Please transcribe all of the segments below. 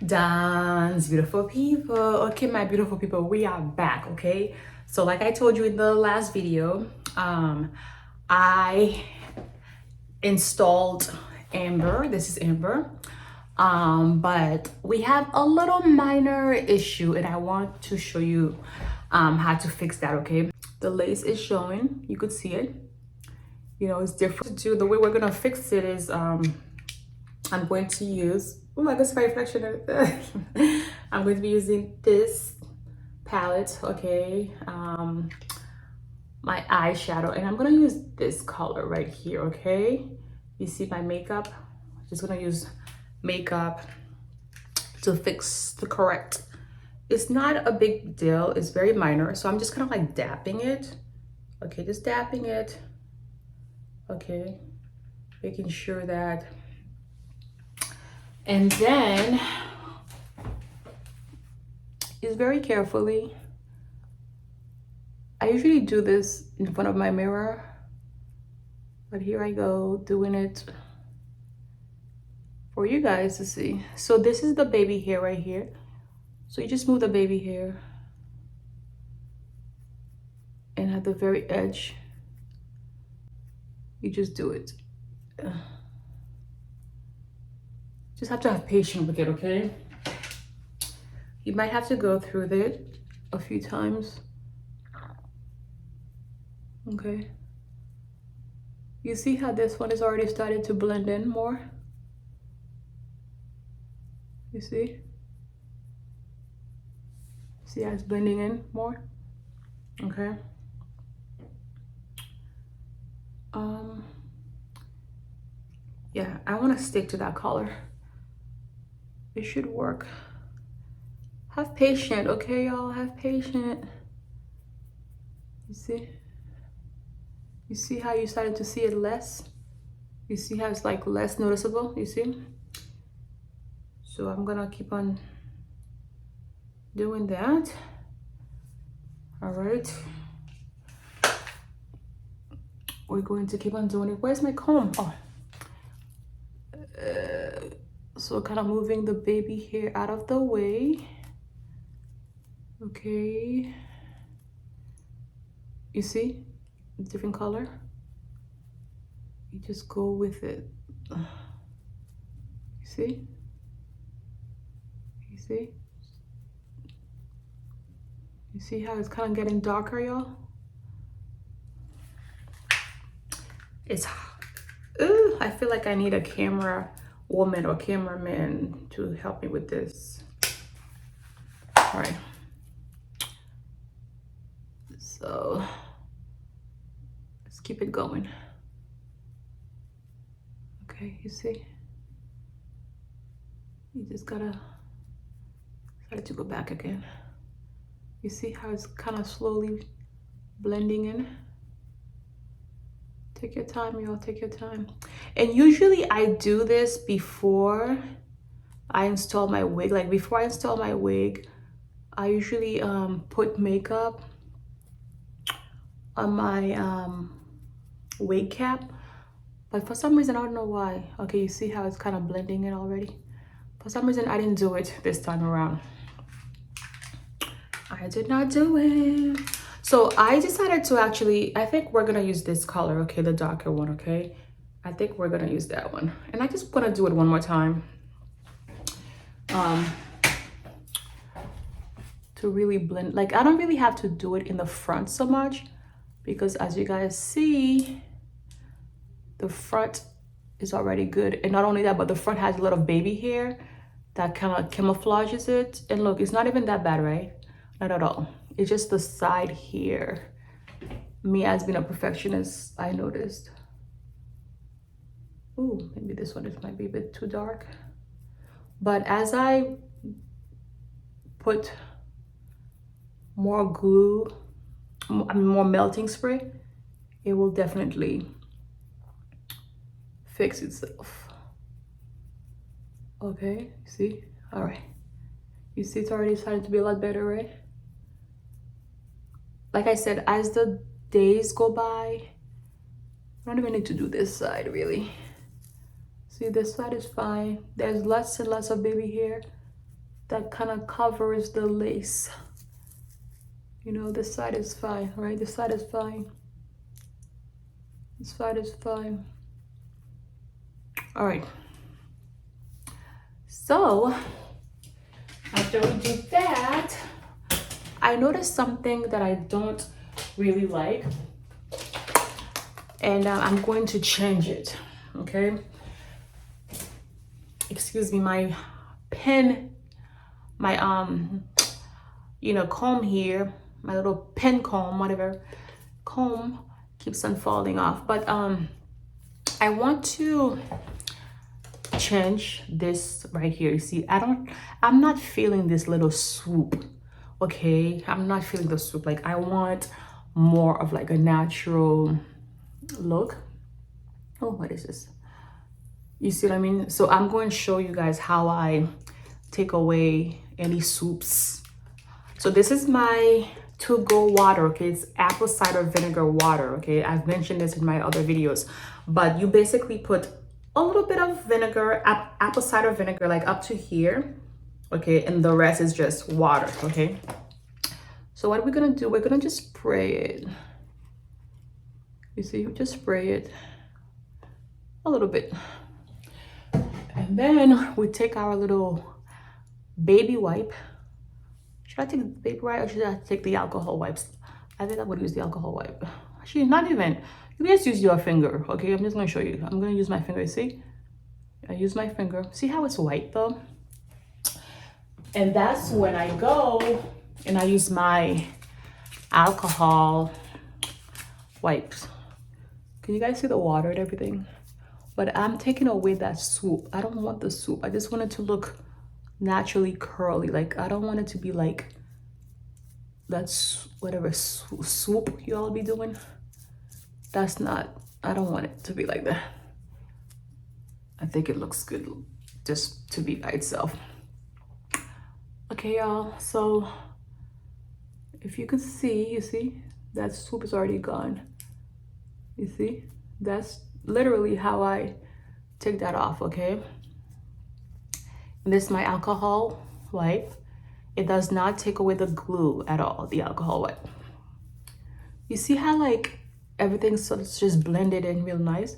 Dance, beautiful people. Okay, my beautiful people, we are back. Okay, so like I told you in the last video, I installed Amber. This is Amber, but we have a little minor issue and I want to show you how to fix that. Okay, the lace is showing, you could see it, you know, it's different to do. The way we're gonna fix it is I'm going to use, oh my goodness, my reflection. I'm going to be using this palette, okay, my eyeshadow, and I'm gonna use this color right here. Okay, you see my makeup, just gonna use makeup to fix the correct. It's not a big deal, it's very minor, so I'm just kind of like dapping it. Okay, just dapping it. Okay, making sure that, and then is very carefully. I usually do this in front of my mirror, but here I go doing it for you guys to see. So this is the baby hair right here. So you just move the baby hair, and at the very edge, you just do it. Just have to have patience with it, okay? You might have to go through it a few times. Okay. You see how this one is already started to blend in more? You see? See how it's blending in more? Okay. Yeah, I want to stick to that color. It should work. Have patience, okay, y'all? Have patience. You see? You see how you started to see it less? You see how it's like less noticeable? You see? So I'm gonna keep on doing that. All right. We're going to keep on doing it. Where's my comb? Oh. So kind of moving the baby hair out of the way. Okay. You see? Different color. You just go with it. You see? You see? You see how it's kind of getting darker, y'all? It's, I feel like I need a camera woman or cameraman to help me with this. All right. So let's keep it going. Okay, you see? You just gotta start to go back again. You see how it's kind of slowly blending in? Take your time, y'all, take your time. And usually I do this before I install my wig. Like before I install my wig, I usually put makeup on my wig cap. But for some reason, I don't know why. Okay, you see how it's kind of blending in already? For some reason, I didn't do it this time around. I did not do it. So I decided to actually, I think we're gonna use this color, okay, the darker one, okay? I think we're gonna use that one. And I just gonna do it one more time. To really blend, like I don't really have to do it in the front so much, because as you guys see, the front is already good. And not only that, but the front has a lot of baby hair that kind of camouflages it. And look, it's not even that bad, right? Not at all. It's just the side here. Me as being a perfectionist, I noticed. Ooh, maybe this one might be a bit too dark. But as I put more glue, more melting spray, it will definitely fix itself. Okay, see? All right. You see it's already starting to be a lot better, right? Like I said, as the days go by, I don't even need to do this side really. See, this side is fine. There's less and less of baby hair. that kind of covers the lace. You know, this side is fine, right? This side is fine. This side is fine. All right. So after we do that, I noticed something that I don't really like, and I'm going to change it, okay? Excuse me, my pen, my you know, comb here, my little pen comb, whatever comb, keeps on falling off. But I want to change this right here. You see, I'm not feeling this little swoop, okay? I'm not feeling the swoop. Like, I want more of like a natural look. Oh, what is this? You see what I mean? So I'm going to show you guys how I take away any swoops. So this is my to-go water, okay? It's apple cider vinegar water, okay? I've mentioned this in my other videos, but you basically put a little bit of vinegar, apple cider vinegar, like up to here, okay? And the rest is just water, okay? So what we're gonna do, we're gonna just spray it. You see, you just spray it a little bit. And then we take our little baby wipe. Should I take the baby wipe or should I take the alcohol wipes? I think I would use the alcohol wipe. Actually, not even. You just use your finger, okay? I'm just gonna show you. I'm gonna use my finger, see? I use my finger. See how it's white though? And that's when I go and I use my alcohol wipes. Can you guys see the water and everything? But I'm taking away that swoop. I don't want the swoop. I just want it to look naturally curly. Like, I don't want it to be like that's whatever swoop you all be doing. That's not, I don't want it to be like that. I think it looks good just to be by itself. Okay, y'all, so if you can see, you see, that swoop is already gone. You see, that's literally how I take that off, okay? And this is my alcohol wipe. It does not take away the glue at all, the alcohol wipe. You see how like everything's sort of just blended in real nice?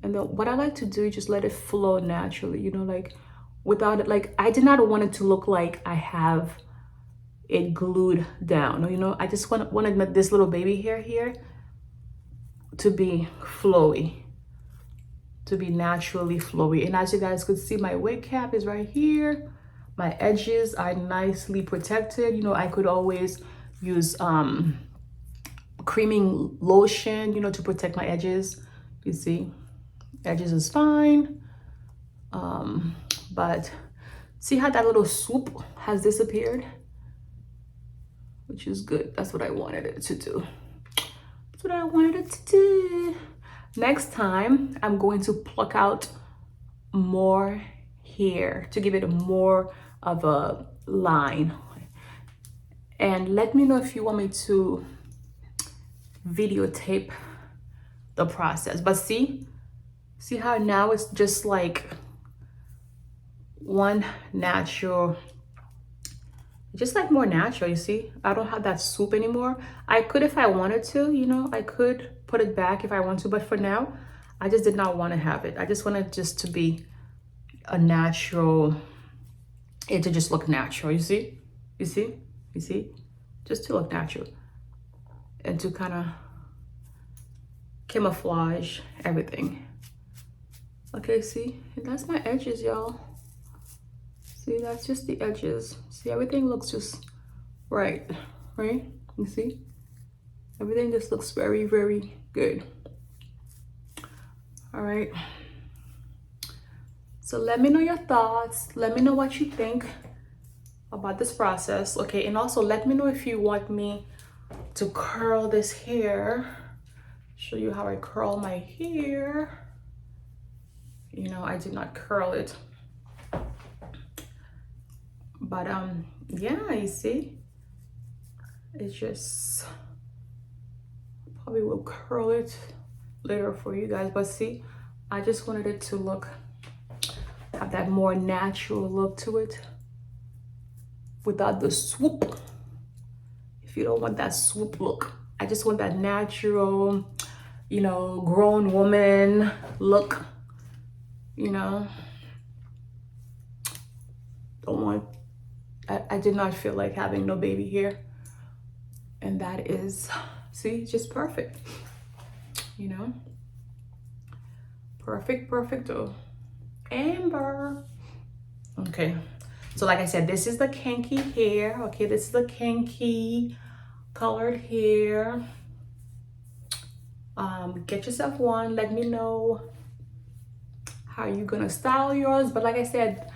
And then what I like to do is just let it flow naturally, you know, like without it, like I did not want it to look like I have it glued down, you know? I just wanted this little baby hair here to be flowy, to be naturally flowy. And as you guys could see, my wig cap is right here. My edges are nicely protected. You know, I could always use creaming lotion, you know, to protect my edges. You see, edges is fine. But see how that little swoop has disappeared? Which is good. That's what I wanted it to do. That's what I wanted it to do. Next time, I'm going to pluck out more hair to give it more of a line. And let me know if you want me to videotape the process. But see how now it's just like one natural, just like more natural. You see, I don't have that swoop anymore. I could if I wanted to, you know, I could put it back if I want to, but for now I just did not want to have it. I just wanted just to be a natural, it to just look natural. You see, just to look natural and to kind of camouflage everything. Okay, see, and that's my edges, y'all. See, that's just the edges. See, everything looks just right? You see, everything just looks very, very good. All right, so let me know your thoughts. Let me know what you think about this process, okay? And also let me know if you want me to curl this hair. Show you how I curl my hair. You know, I did not curl it, but yeah, you see, it's just, probably will curl it later for you guys. But see, I just wanted it to look, have that more natural look to it. without the swoop. If you don't want that swoop look, I just want that natural, you know, grown woman look, you know. Don't want, I did not feel like having no baby hair. And that is, see, just perfect, you know. Perfect, oh. Amber. Okay, so like I said, this is the kinky hair. Okay, this is the kinky colored hair. Get yourself one. Let me know how you're gonna style yours. But like I said,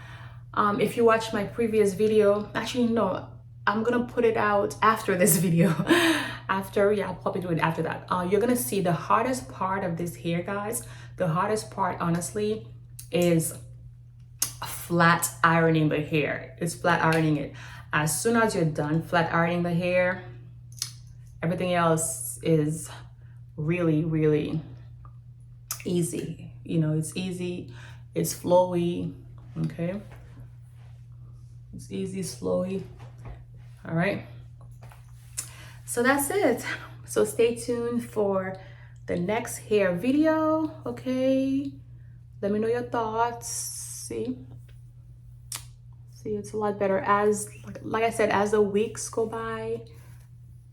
if you watch my previous video, actually no, I'm gonna put it out after this video. After, yeah, I'll probably do it after that. You're gonna see the hardest part of this hair, guys. The hardest part, honestly, is flat ironing the hair. It's flat ironing it. As soon as you're done flat ironing the hair, everything else is really, really easy. You know, it's easy, it's flowy, okay? It's easy, it's flowy, all right? So that's it. So stay tuned for the next hair video, okay? Let me know your thoughts. See, it's a lot better. As like I said, as the weeks go by,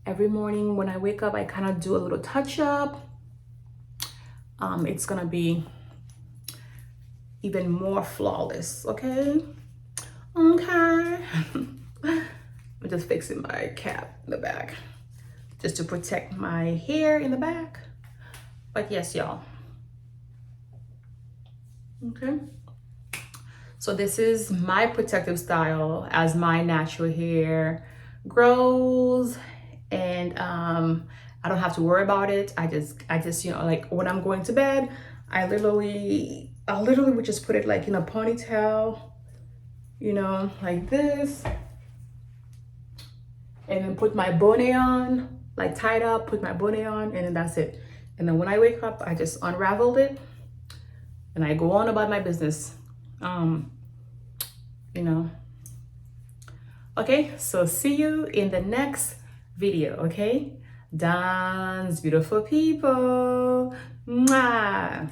every morning when I wake up, I kind of do a little touch up. It's gonna be even more flawless, okay? Okay. I'm just fixing my cap in the back just to protect my hair in the back. But yes, y'all. Okay. So this is my protective style as my natural hair grows, and I don't have to worry about it. I just, you know, like when I'm going to bed, I literally would just put it like in a ponytail, you know, like this, and then put my bonnet on, like tied up, put my bonnet on, and then that's it. And then when I wake up, I just unraveled it and I go on about my business. You know. Okay, so see you in the next video, okay? Dance, beautiful people. Mwah.